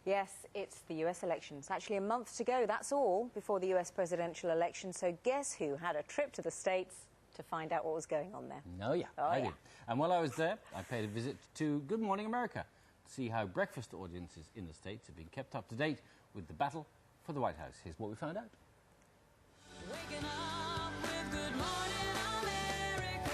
Yes, it's the US elections. Actually, a month to go, that's all, before the US presidential election. So guess who had a trip to the States to find out what was going on there? Oh, yeah, I did. And while I was there, I paid a visit to Good Morning America to see how breakfast audiences in the States have been kept up to date with the battle for the White House. Here's what we found out. Waking up with Good Morning America.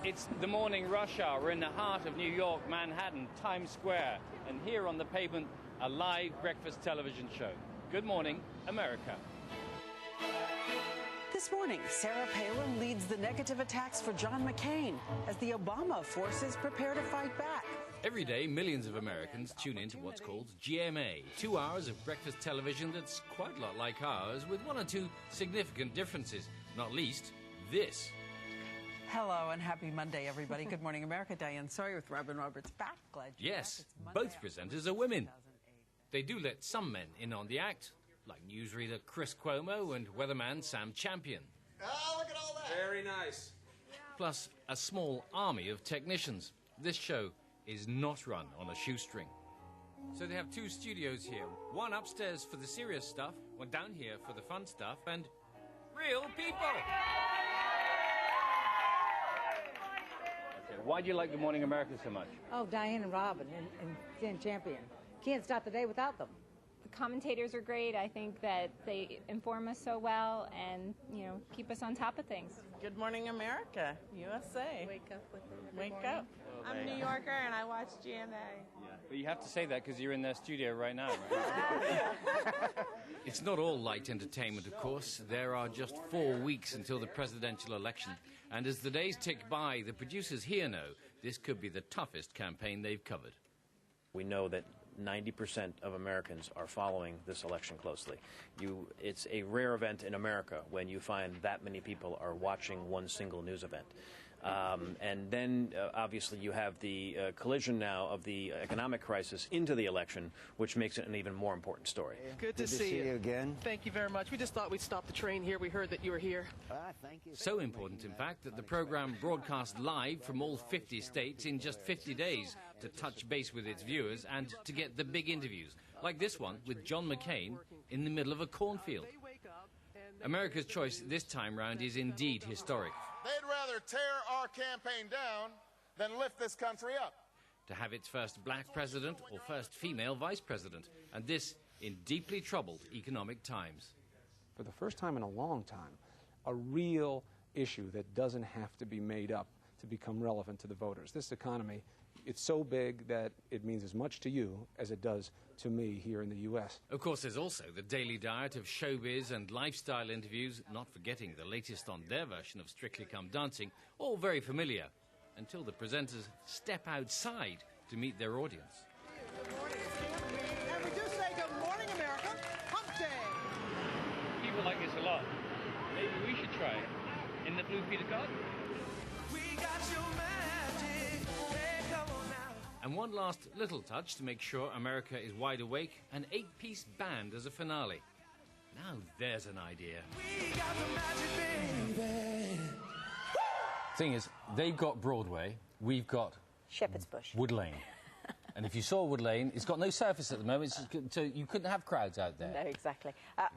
It's the morning rush hour. We're in the heart of New York, Manhattan, Times Square. And here on the pavement, a live breakfast television show. Good Morning America. This morning, Sarah Palin leads the negative attacks for John McCain as the Obama forces prepare to fight back. Every day, millions of Americans tune in to what's called GMA, 2 hours of breakfast television that's quite a lot like ours, with one or two significant differences, not least this. Hello and happy Monday, everybody. Good Morning America. Diane Sawyer with Robin Roberts back. Glad you're Yes, back. It's Monday, both presenters are women. They do let some men in on the act, like newsreader Chris Cuomo and weatherman Sam Champion. Oh, look at all that. Very nice. Plus a small army of technicians. This show is not run on a shoestring. So they have two studios here. One upstairs for the serious stuff, one down here for the fun stuff, and real people. Okay, why do you like Good Morning America so much? Oh, Diane and Robin and Champion. Can't start the day without them. The commentators are great. I think that they inform us so well and, keep us on top of things. Good Morning America, USA. Wake up with them. Wake up. I'm a New Yorker and I watch GMA. Yeah, but you have to say that because you're in their studio right now, right? It's not all light entertainment, of course. There are just 4 weeks until the presidential election. And as the days tick by, the producers here know this could be the toughest campaign they've covered. We know that 90% of Americans are following this election closely. It's a rare event in America when you find that many people are watching one single news event. And then, obviously, you have the collision now of the economic crisis into the election, which makes it an even more important story. Good to see you again. Thank you very much. We just thought we'd stop the train here. We heard that you were here. Thank you. So important, in fact, that the program broadcast live from all 50 states in just 50 days to touch base with its viewers and to get the big interviews, like this one with John McCain in the middle of a cornfield. America's choice this time round is indeed historic. They'd rather tear our campaign down than lift this country up. To have its first black president or first female vice president, and this in deeply troubled economic times. For the first time in a long time, a real issue that doesn't have to be made up to become relevant to the voters. This economy, it's so big that it means as much to you as it does to me here in the U.S. Of course, there's also the daily diet of showbiz and lifestyle interviews, not forgetting the latest on their version of Strictly Come Dancing, all very familiar, until the presenters step outside to meet their audience. Good morning, it's Campaign. And we do say Good Morning America, Hump Day. People like this a lot. Maybe we should try it. In the Blue Peter Garden. And one last little touch to make sure America is wide awake, an 8-piece band as a finale. Now there's an idea. Thing is, they've got Broadway, we've got Shepherd's Bush. Wood Lane. And if you saw Wood Lane, it's got no surface at the moment, so you couldn't have crowds out there. No, exactly.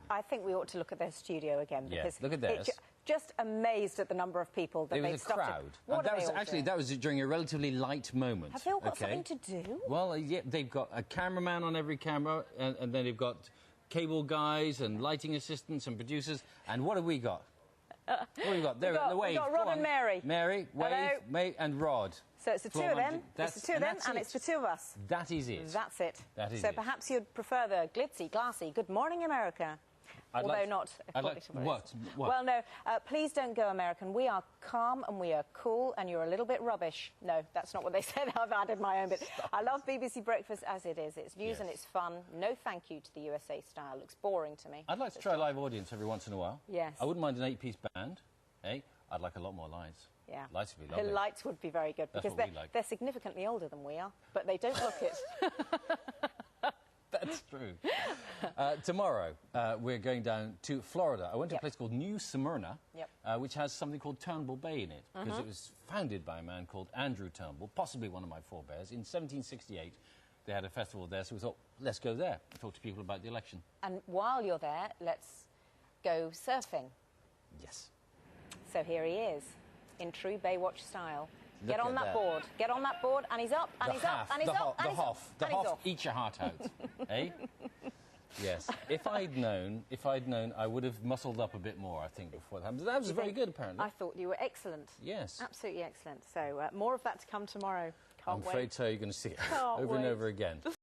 I think we ought to look at their studio again, because look at theirs. Just amazed at the number of people that they've stuffed. There was a crowd. That was during a relatively light moment. Have they all got something to do? Well, yeah, they've got a cameraman on every camera, and then they've got cable guys and lighting assistants and producers. And what have we got? What have we got? There, the wave. We've got Rod and Mary. Mary, Wave, May, and Rod. So it's the two of them. It's the two of them, and it's the two of us. That is it. That's it. That is so it. Perhaps you'd prefer the glitzy, glassy Good Morning America. Although not according to what? Well, no, please don't go American. We are calm and we are cool, and you're a little bit rubbish. No, that's not what they said. I've added my own bit. I love BBC Breakfast as it is. It's news and it's fun. No thank you to the USA style. Looks boring to me. I'd like to try a live audience every once in a while. Yes. I wouldn't mind an 8-piece band. Hey, I'd like a lot more lights. Yeah. Lights would be lovely. The lights would be very good, because they're significantly older than we are, but they don't look it. That's true. Tomorrow, we're going down to Florida. I went to a place called New Smyrna, which has something called Turnbull Bay in it, because it was founded by a man called Andrew Turnbull, possibly one of my forebears, in 1768. They had a festival there, so we thought, let's go there and talk to people about the election. And while you're there, let's go surfing. Yes. So here he is, in true Baywatch style. Look Get on at that board. Get on that board, and he's up, and he's up, and he's up, and he's up, and he's off. Eat your heart out, eh? Yes. If I'd known, I would have muscled up a bit more, I think, before that happened. That was very good, apparently. I thought you were excellent. Yes. Absolutely excellent. So more of that to come tomorrow. Can't I'm wait. afraid so. You're going to see it Can't over and wait. over again.